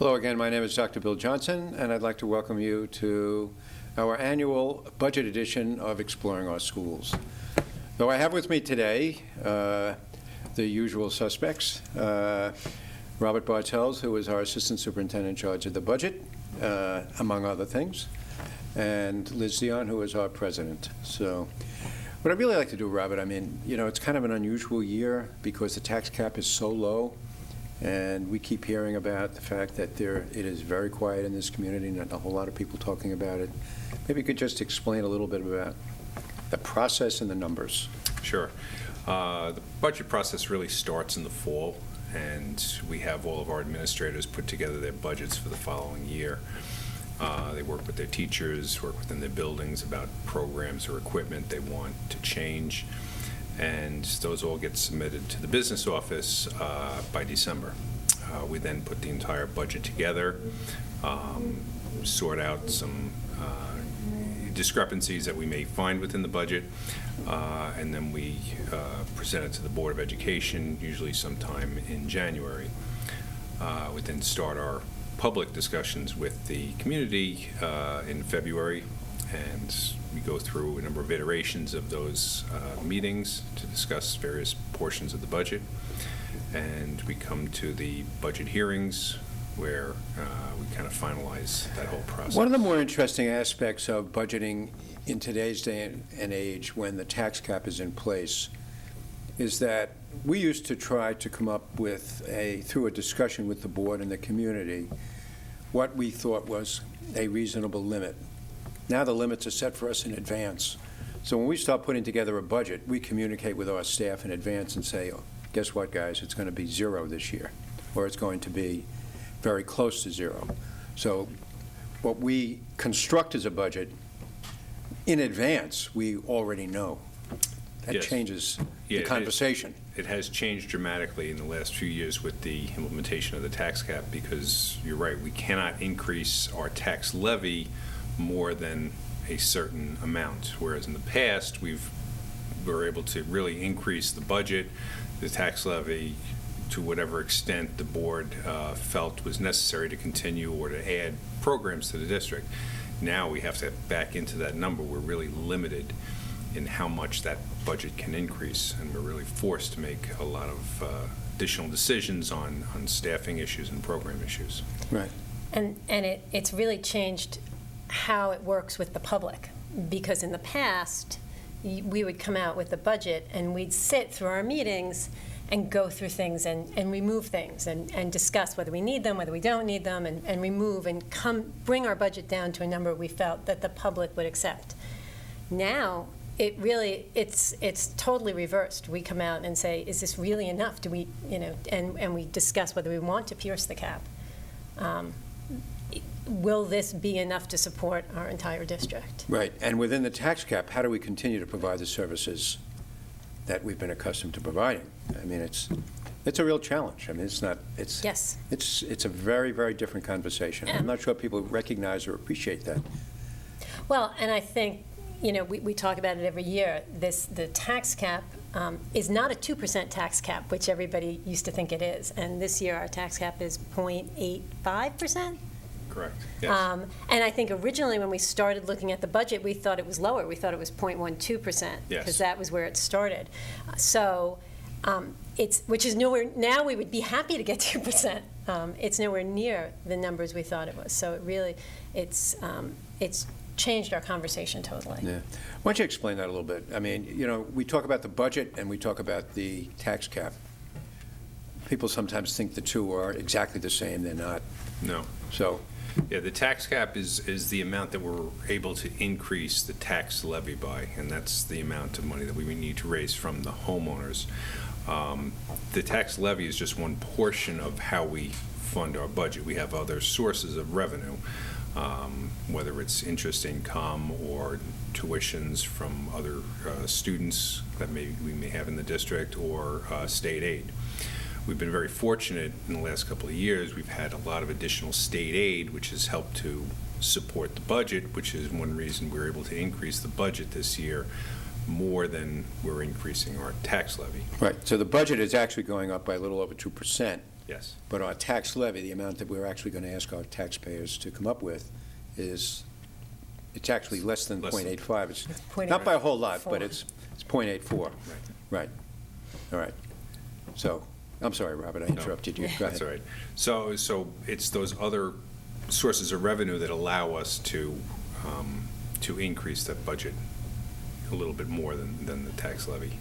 Hello again, my name is Dr. Bill Johnson, and I'd like to welcome you to our annual budget edition of Exploring Our Schools. Though I have with me today the usual suspects, Robert Bartels, who is our Assistant Superintendent in charge of the budget, among other things, and Liz Dion, who is our President. So what I'd really like to do, Robert, I mean, you know, it's kind of an unusual year because the tax cap is so low. And we keep hearing about the fact that it is very quiet in this community, not a whole lot of people talking about it. Maybe you could just explain a little bit about the process and the numbers. Sure. The budget process really starts in the fall, and we have all of our administrators put together their budgets for the following year. They work with their teachers, work within their buildings about programs or equipment they want to change. And those all get submitted to the business office by December. We then put the entire budget together, sort out some discrepancies that we may find within the budget, and then we present it to the Board of Education, usually sometime in January. We then start our public discussions with the community in February, and we go through a number of iterations of those meetings to discuss various portions of the budget. And we come to the budget hearings where we kind of finalize that whole process. One of the more interesting aspects of budgeting in today's day and age when the tax cap is in place is that we used to try to come up with, through a discussion with the board and the community, what we thought was a reasonable limit. Now the limits are set for us in advance. So when we start putting together a budget, we communicate with our staff in advance and say, oh, guess what, guys, it's going to be zero this year, or it's going to be very close to zero. So what we construct as a budget, in advance, we already know. That Yes. changes the conversation. It has changed dramatically in the last few years with the implementation of the tax cap, because you're right, we cannot increase our tax levy more than a certain amount, whereas in the past we were able to really increase the budget, the tax levy, to whatever extent the board felt was necessary to continue or to add programs to the district. Now we have to back into that number. We're really limited in how much that budget can increase, and we're really forced to make a lot of additional decisions on staffing issues and program issues. Right. And it's really changed how it works with the public, because in the past we would come out with the budget and we'd sit through our meetings and go through things and remove things and discuss whether we need them, whether we don't need them, and remove and bring our budget down to a number we felt that the public would accept. Now it's totally reversed. We come out and say, is this really enough? Do we, and we discuss whether we want to pierce the cap. Will this be enough to support our entire district? Right, and within the tax cap, how do we continue to provide the services that we've been accustomed to providing? I mean, it's a real challenge. I mean, Yes. It's a very, very different conversation. Yeah. I'm not sure people recognize or appreciate that. Well, and I think, we talk about it every year. The tax cap is not a 2% tax cap, which everybody used to think it is. And this year our tax cap is 0.85%. Correct. Yes. And I think originally when we started looking at the budget, we thought it was lower. We thought it was 0.12%, Yes. because that was where it started. So which is nowhere, now we would be happy to get 2%. It's nowhere near the numbers we thought it was. So it really, it's changed our conversation totally. Yeah. Why don't you explain that a little bit? I mean, we talk about the budget and we talk about the tax cap. People sometimes think the two are exactly the same. They're not. No. So. Yeah, the tax cap is the amount that we're able to increase the tax levy by, and that's the amount of money that we need to raise from the homeowners. The tax levy is just one portion of how we fund our budget. We have other sources of revenue, whether it's interest income or tuitions from other students that we may have in the district, or state aid. We've been very fortunate in the last couple of years. We've had a lot of additional state aid, which has helped to support the budget, which is one reason we're able to increase the budget this year more than we're increasing our tax levy. Right. So the budget is actually going up by a little over 2%. Yes. But our tax levy, the amount that we're actually going to ask our taxpayers to come up with it's actually less than Less than- 0.85. It's It's not by a whole lot, 0.84. but it's 0.84. Right. All right. So, I'm sorry, Robert, I interrupted you. Go ahead. That's all right. So it's those other sources of revenue that allow us to increase that budget a little bit more than the tax levy.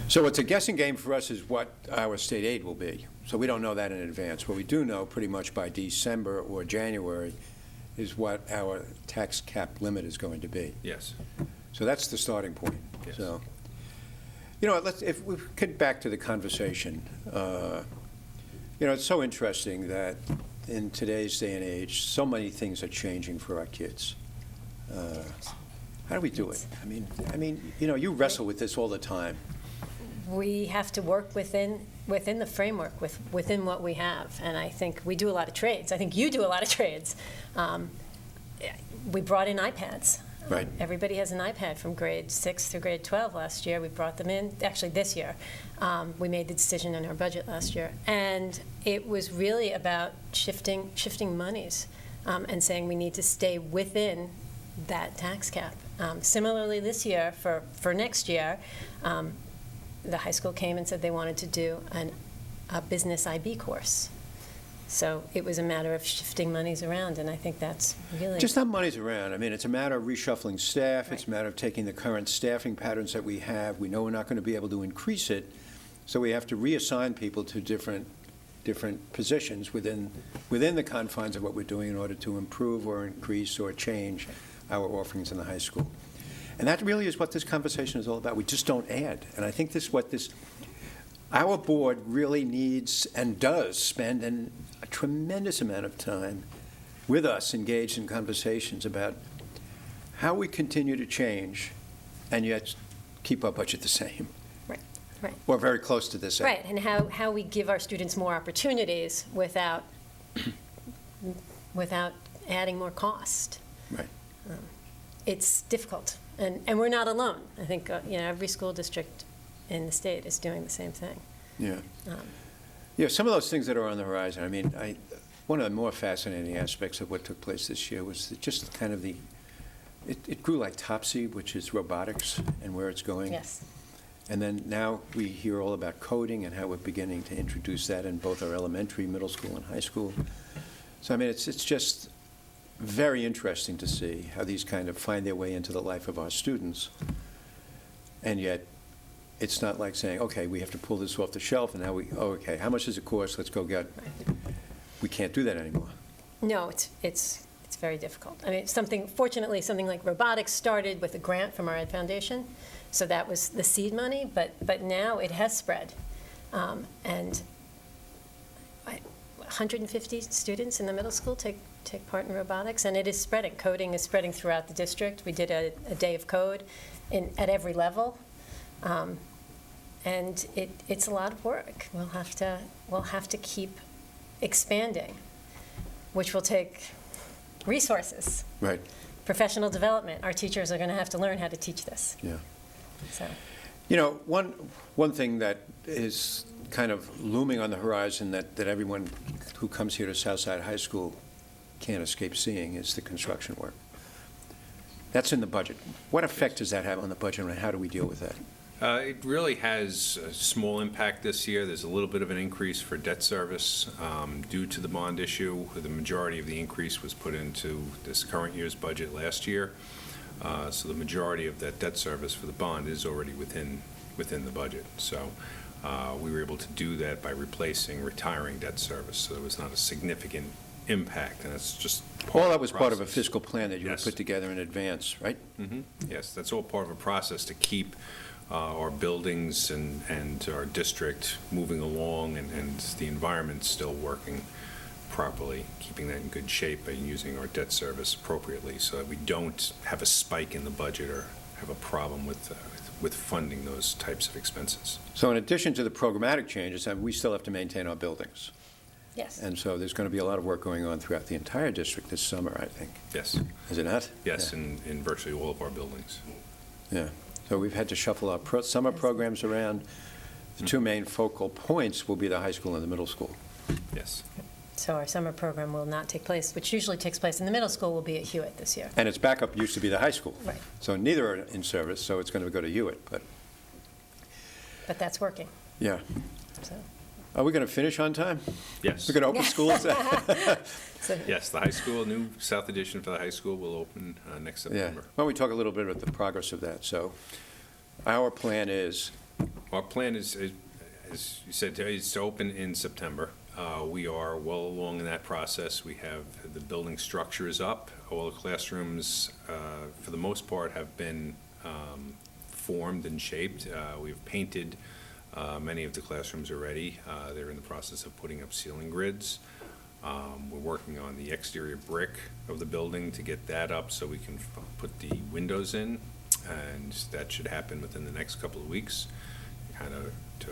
So it's a guessing game for us is what our state aid will be. So we don't know that in advance. What we do know pretty much by December or January is what our tax cap limit is going to be. Yes. So that's the starting point. Yes. So, if we get back to the conversation, it's so interesting that in today's day and age, so many things are changing for our kids. How do we do it? I mean, you wrestle with this all the time. We have to work within the framework, within what we have. And I think we do a lot of trades. I think you do a lot of trades. We brought in iPads. Right. Everybody has an iPad from grade 6 through grade 12 last year. We brought them in, actually this year. We made the decision in our budget last year. And it was really about shifting monies and saying we need to stay within that tax cap. Similarly, this year, for next year, the high school came and said they wanted to do a business IB course. So it was a matter of shifting monies around, and I think that's really... Just not money's around. I mean, it's a matter of reshuffling staff. It's a Right. matter of taking the current staffing patterns that we have. We know we're not going to be able to increase it, so we have to reassign people to different positions within the confines of what we're doing in order to improve or increase or change our offerings in the high school. And that really is what this conversation is all about. We just don't add. And I think our board really needs and does spend a tremendous amount of time with us engaged in conversations about how we continue to change and yet keep our budget the same. Right. Or very close to the same. Right, and how we give our students more opportunities without adding more cost. Right. It's difficult, and we're not alone. I think every school district in the state is doing the same thing. Yeah. Um, Yeah, some of those things that are on the horizon, I mean, one of the more fascinating aspects of what took place this year was just kind of it grew like Topsy, which is robotics and where it's going. Yes. And then now we hear all about coding and how we're beginning to introduce that in both our elementary, middle school, and high school. So, I mean, it's just very interesting to see how these kind of find their way into the life of our students. And yet, it's not like saying, okay, we have to pull this off the shelf, and now okay, how much does it cost? Let's go get. We can't do that anymore. No, it's very difficult. I mean, fortunately, something like robotics started with a grant from our Ed Foundation, so that was the seed money, but now it has spread. And 150 students in the middle school take part in robotics, and it is spreading. Coding is spreading throughout the district. We did a day of code at every level. And it's a lot of work. We'll have to keep expanding, which will take resources, Right. professional development. Our teachers are going to have to learn how to teach this. Yeah. So, One thing that is kind of looming on the horizon that everyone who comes here to Southside High School can't escape seeing is the construction work. That's in the budget. What effect does that have on the budget, and how do we deal with that? It really has a small impact this year. There's a little bit of an increase for debt service due to the bond issue. The majority of the increase was put into this current year's budget last year. So the majority of that debt service for the bond is already within the budget. So we were able to do that by retiring debt service. So there was not a significant impact, and it's just All that was of the part of a process. fiscal plan that you had Yes. put together in advance, right? Yes, that's all part of a process to keep our buildings and our district moving along and the environment still working properly, keeping that in good shape by using our debt service appropriately so that we don't have a spike in the budget or have a problem with funding those types of expenses. So in addition to the programmatic changes, we still have to maintain our buildings. yes. And so there's going to be a lot of work going on throughout the entire district this summer, I think. Yes, Is it not? yes, in virtually all of our buildings. Yeah. So we've had to shuffle our summer programs around. The two main focal points will be the high school and the middle school. Yes. So our summer program will not take place, which usually takes place in the middle school, will be at Hewitt this year. And its backup used to be the high school. Right. So neither are in service, so it's going to go to Hewitt, but, But that's working, yeah. so. Are we going to finish on time? Yes. We're going to open schools? So Yes, the high school, new south addition for the high school will open next Yeah. September. Why don't we talk a little bit about the progress of that? So our plan is, Our plan is, as you said, is to open in September. We are well along in that process. We have, the building structure is up. All the classrooms, for the most part, have been formed and shaped. We've painted many of the classrooms already. They're in the process of putting up ceiling grids. We're working on the exterior brick of the building to get that up so we can put the windows in, and that should happen within the next couple of weeks, kind of to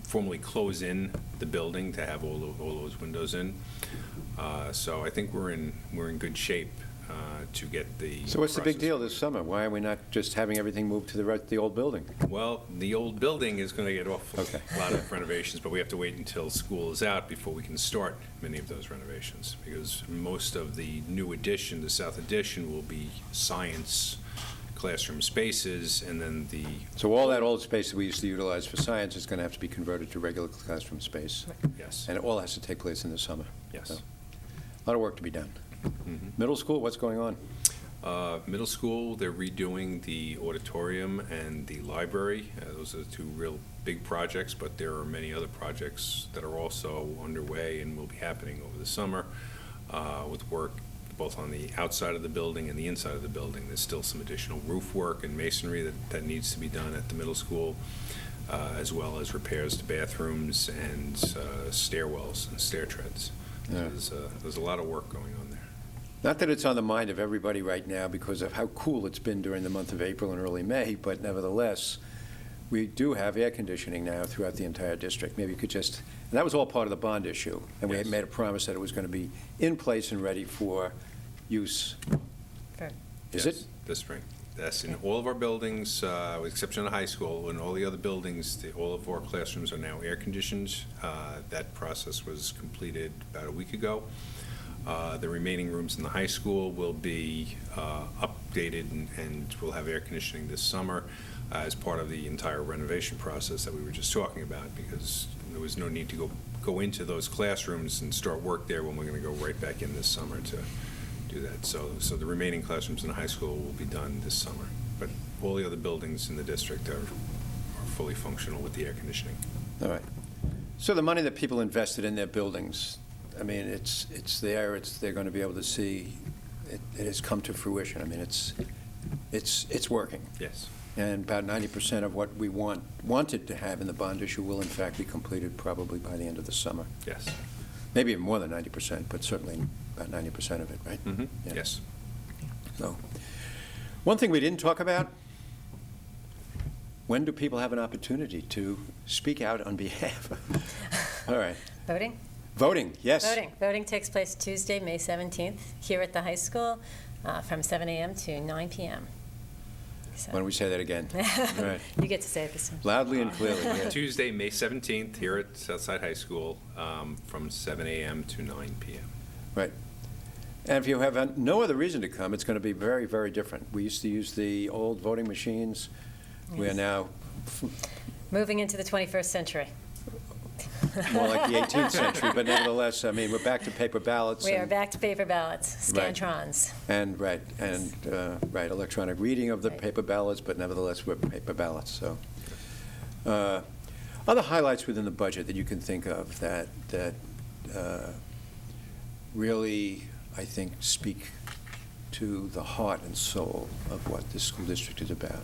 formally close in the building to have all those windows in. So I think we're in good shape to get the. so what's the big process deal this summer? Why are we not just having everything moved to the old building? Well, the old building is going to get Okay. a lot of renovations, but we have to wait until school is out before we can start many of those renovations, because most of the new addition, the south addition, will be science classroom spaces, and then the, So all that old space that we used to utilize for science is going to have to be converted to regular classroom space. yes, And it all has to take place in the summer. yes. So, a lot of work to be done. Mhm. Middle school, what's going on? Middle school, they're redoing the auditorium and the library. Those are the two real big projects, but there are many other projects that are also underway and will be happening over the summer with work both on the outside of the building and the inside of the building. There's still some additional roof work and masonry that needs to be done at the middle school, as well as repairs to bathrooms and stairwells and stair treads. Yeah. So there's a lot of work going on there. Not that it's on the mind of everybody right now because of how cool it's been during the month of April and early May, but nevertheless, we do have air conditioning now throughout the entire district. Maybe you could just, and that was all part of the bond issue, and we had Yes. made a promise that it was going to be in place and ready for use. For- Is Yes, it? this spring. That's in all of our buildings, with exception of the high school, and all the other buildings, all of our classrooms are now air-conditioned. That process was completed about a week ago. The remaining rooms in the high school will be updated and will have air conditioning this summer as part of the entire renovation process that we were just talking about, because there was no need to go into those classrooms and start work there when we're going to go right back in this summer to do that. So the remaining classrooms in the high school will be done this summer. But all the other buildings in the district are fully functional with the air conditioning. All right. So the money that people invested in their buildings, I mean, it's there, they're going to be able to see, it has come to fruition. I mean, it's working. Yes. And about 90% of what we wanted to have in the bond issue will in fact be completed probably by the end of the summer. Yes. Maybe even more than 90%, but certainly about 90% of it, right? Mm-hmm. Yeah. Yes. So, one thing we didn't talk about, when do people have an opportunity to speak out on behalf of, all right. Voting? Voting, yes. Voting takes place Tuesday, May 17th, here at the high school, from 7 a.m. to 9 p.m. So- Why don't we say that again? All right. You get to say it this time. Loudly and clearly, yeah. Tuesday, May 17th, here at Southside High School, from 7 a.m. to 9 p.m. Right. And if you have no other reason to come, it's going to be very, very different. We used to use the old voting machines. We are Yes. now Moving into the 21st century. more like the 18th century, but nevertheless, I mean, we're back to paper ballots. We are and- back to paper ballots, Right. Scantrons. And, right, electronic reading of the Right. paper ballots, but nevertheless, we're paper ballots, so. Other highlights within the budget that you can think of that really, I think, speak to the heart and soul of what this school district is about.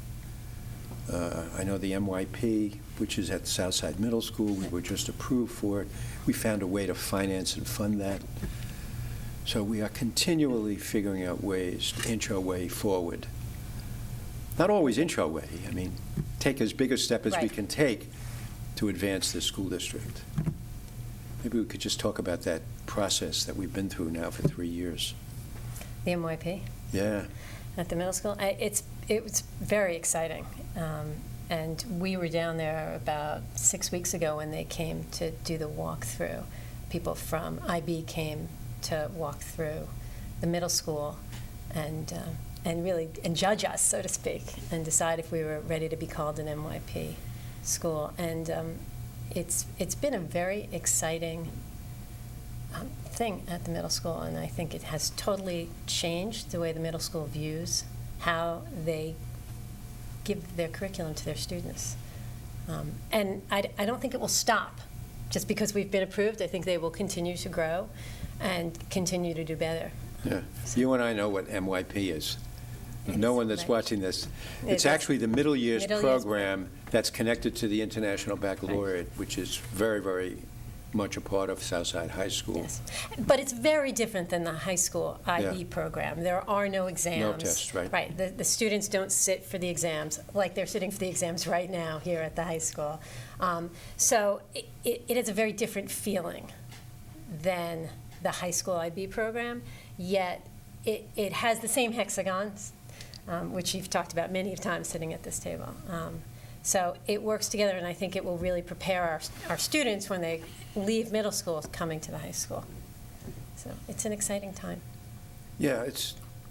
I know the MYP, which is at Southside Middle School, we were just approved for it. We found a way to finance and fund that. So we are continually figuring out ways to inch our way forward. Not always inch our way, I mean, take as big a step as we Right. can take to advance this school district. Maybe we could just talk about that process that we've been through now for 3 years. The MYP Yeah, at the middle school. It was very exciting. And we were down there about 6 weeks ago when they came to do the walkthrough. People from IB came to walk through the middle school and really judge us, so to speak, and decide if we were ready to be called an MYP school. And it's been a very exciting thing at the middle school, and I think it has totally changed the way the middle school views how they give their curriculum to their students. And I don't think it will stop just because we've been approved. I think they will continue to grow and continue to do better. Yeah. You and I know what MYP is. No one that's right. watching this. It's It's actually the middle years middle years program that's connected to the International Baccalaureate, which is very, very much a part of Southside High School. Yes. But it's very different than the high school IB Yeah. program. There are no exams. No tests, right. Right. The students don't sit for the exams like they're sitting for the exams right now here at the high school. So it is a very different feeling than the high school IB program, yet it has the same hexagons, which you've talked about many times sitting at this table. So it works together, and I think it will really prepare our students when they leave middle school coming to the high school. So it's an exciting time. Yeah,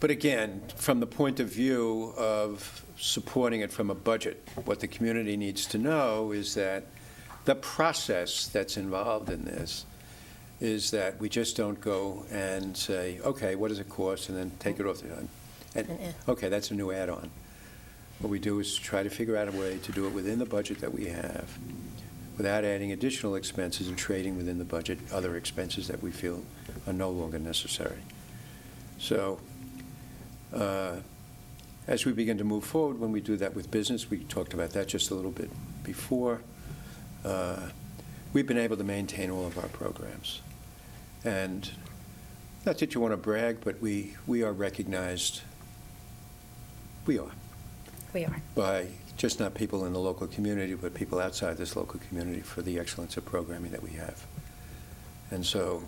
but again, from the point of view of supporting it from a budget, what the community needs to know is that the process that's involved in this is that we just don't go and say, okay, what does it cost, and then take it off the, and, okay, that's a new add-on. What we do is try to figure out a way to do it within the budget that we have, without adding additional expenses and trading within the budget other expenses that we feel are no longer necessary. So, as we begin to move forward, when we do that with business, we talked about that just a little bit before, we've been able to maintain all of our programs. And not that you want to brag, but we are recognized, we are, by just not people in the local community, but people outside this local community for the excellence of programming that we have. And so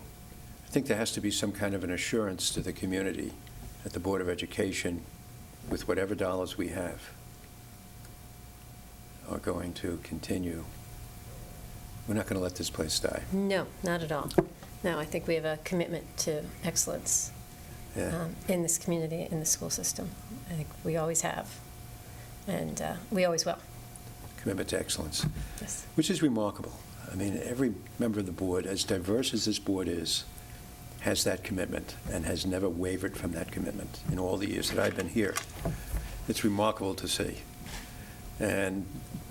I think there has to be some kind of an assurance to the community at the Board of Education with whatever dollars we have are going to continue. We're not going to let this place die. No, not at all. No, I think we have a commitment to excellence in this community, in the school system. I think we always have, and we always will. Commitment to excellence, Yes. which is remarkable. I mean, every member of the board, as diverse as this board is, has that commitment and has never wavered from that commitment in all the years that I've been here. It's remarkable to see. And,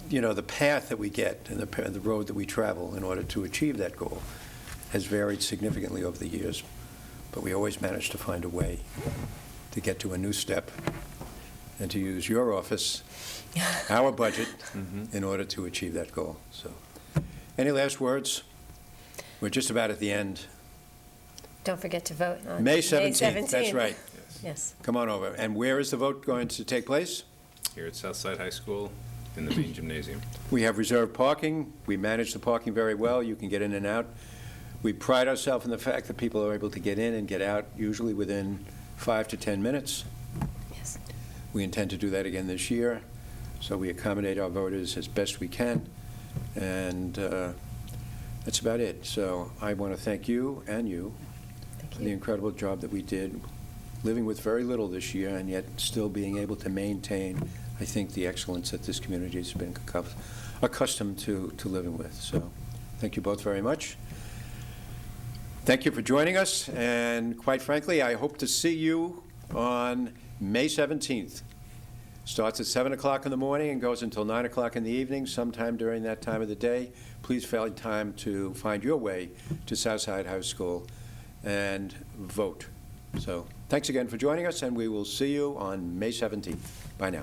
you know, the path that we get and the road that we travel in order to achieve that goal has varied significantly over the years, but we always manage to find a way to get to a new step and to use your office, our budget, in order to achieve that goal. So, any last words? We're just about at the end. Don't forget to vote on May 17th, that's right. Yes. Come on over. And where is the vote going to take place? Here at Southside High School in the main gymnasium. We have reserved parking. We manage the parking very well. You can get in and out. We pride ourselves in the fact that people are able to get in and get out usually within 5 to 10 minutes. Yes. We intend to do that again this year, so we accommodate our voters as best we can, and that's about it. So I want to thank you and you Thank for the you. incredible job that we did, living with very little this year and yet still being able to maintain, I think, the excellence that this community has been accustomed to living with. So thank you both very much. Thank you for joining us, and quite frankly, I hope to see you on May 17th. Starts at 7 o'clock in the morning and goes until 9 o'clock in the evening. Sometime during that time of the day, please find time to find your way to Southside High School and vote. So thanks again for joining us, and we will see you on May 17th. Bye now.